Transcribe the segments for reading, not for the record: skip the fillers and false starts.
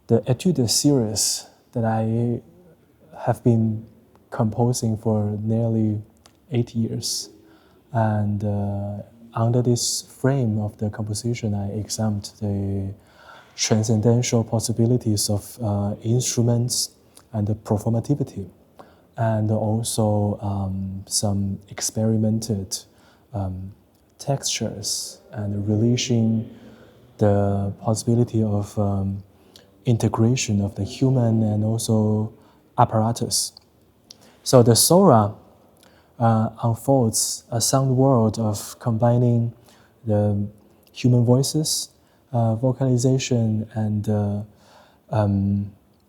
the etude series that I have been composing for nearly 8 years. And under this frame of the composition, I examined the transcendental possibilities of instruments and the performativity, and also some experimented textures and releasing the possibility of integration of the human and also apparatus. So the Sora unfolds a sound world of combining the human voices, vocalization, and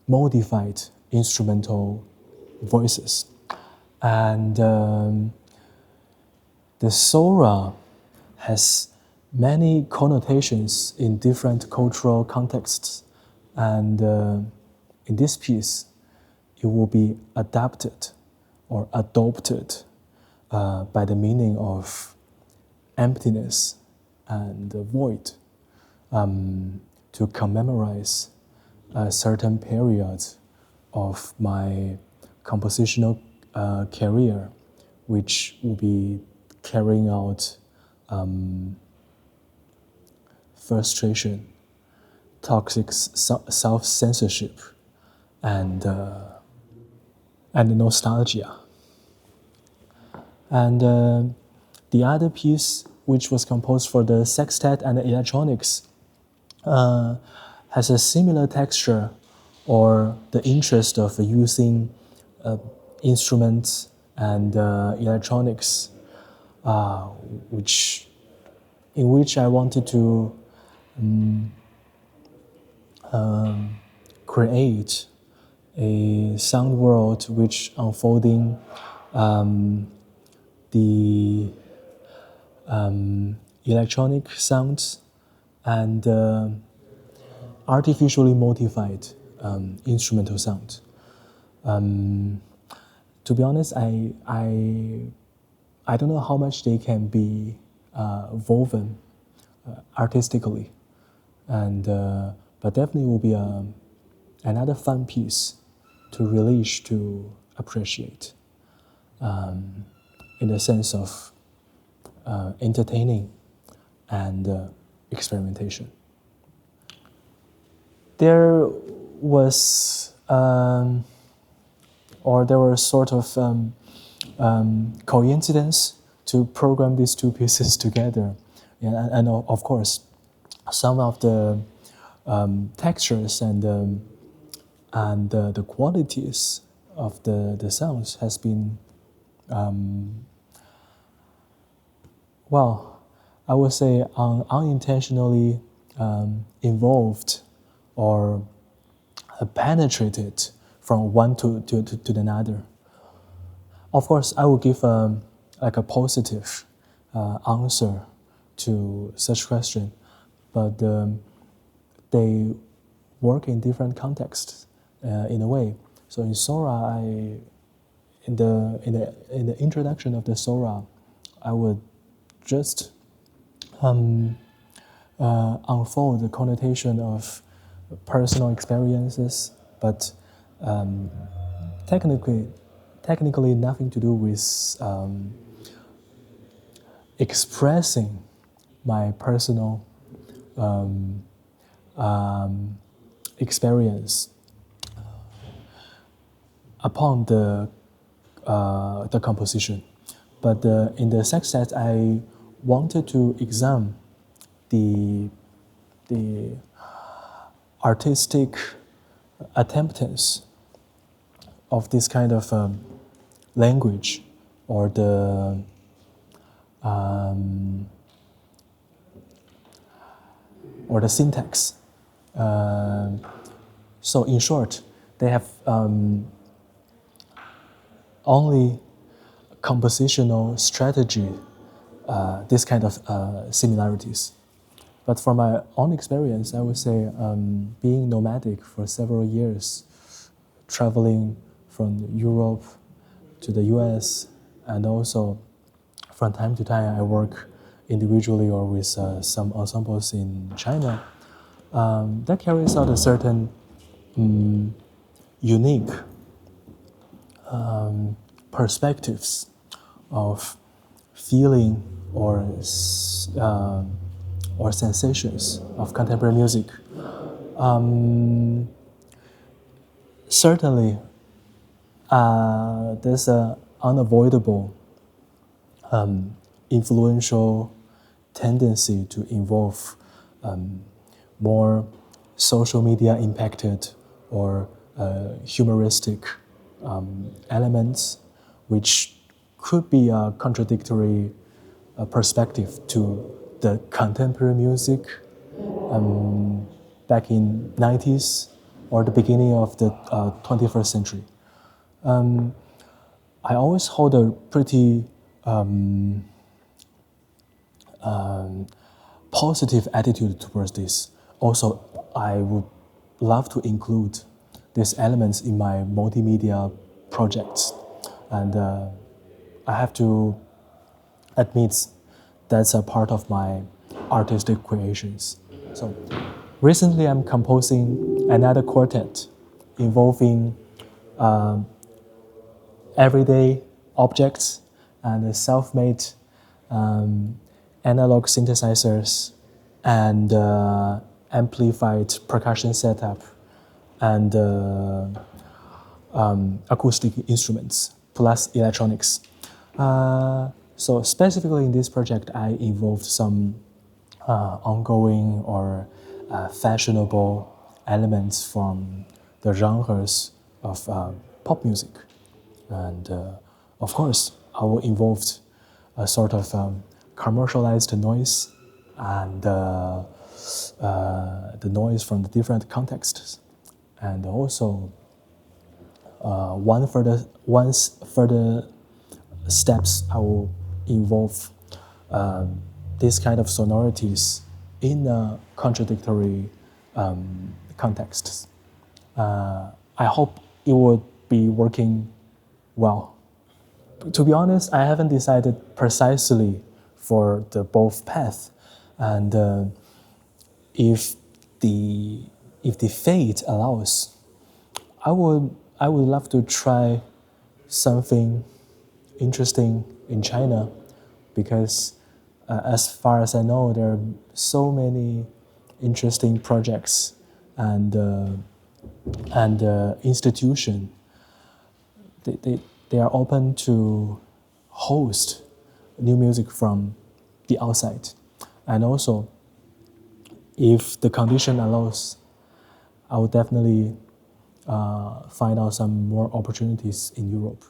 modified instrumental voices. And the Sora has many connotations in different cultural contexts. And in this piece, it will be adapted or adopted by the meaning of emptiness and void to commemorate a certain period of my compositional career, which will be carrying out frustration, toxic self-censorship, and nostalgia. And the other piece, which was composed for the sextet and the electronics, has a similar texture or the interest of using instruments and electronics, in which I wanted to create a sound world which unfolding the electronic sounds and artificially modified instrumental sound. To be honest, I don't know how much they can be woven artistically, and but definitely will be another fun piece to release, to appreciate, in the sense of entertaining and experimentation. There was, or there were sort of coincidence to program these two pieces together, and of course, some of the textures and the qualities of the sounds has been, well, I would say unintentionally involved or penetrated from one to another. Of course, I will give like a positive answer to such question, but they work in different contexts in a way. So in Sora, in the introduction of the Sora, I would just unfold the connotation of personal experiences, but technically nothing to do with expressing my personal experience upon the composition. But in the sextet, I wanted to examine the artistic attempts of this kind of language, or the syntax. So in short, they have only compositional strategy, this kind of similarities. But from my own experience, I would say being nomadic for several years, traveling from Europe to the US, and also from time to time I work individually or with some ensembles in China, that carries out a certain unique perspectives of feeling or sensations of contemporary music. Certainly, there's an unavoidable influential tendency to involve more social media impacted or humoristic elements, which could be a contradictory perspective to the contemporary music back in 90s or the beginning of the 21st century. I always hold a pretty positive attitude towards this. Also, I would love to include these elements in my multimedia projects. And I have to admit that's a part of my artistic creations. So recently I'm composing another quartet involving everyday objects and self-made analog synthesizers and amplified percussion setup and acoustic instruments plus electronics. So specifically in this project, I involved some ongoing or fashionable elements from the genres of pop music. And of course, I will involve a sort of commercialized noise and the noise from the different contexts. And also, once further steps, I will involve this kind of sonorities in contradictory contexts. I hope it would be working well. To be honest, I haven't decided precisely for the both path, and if the fate allows, I would love to try something interesting in China, because as far as I know, there are so many interesting projects and institutions. They are open to host new music from the outside. And also, if the condition allows, I will definitely find out some more opportunities in Europe.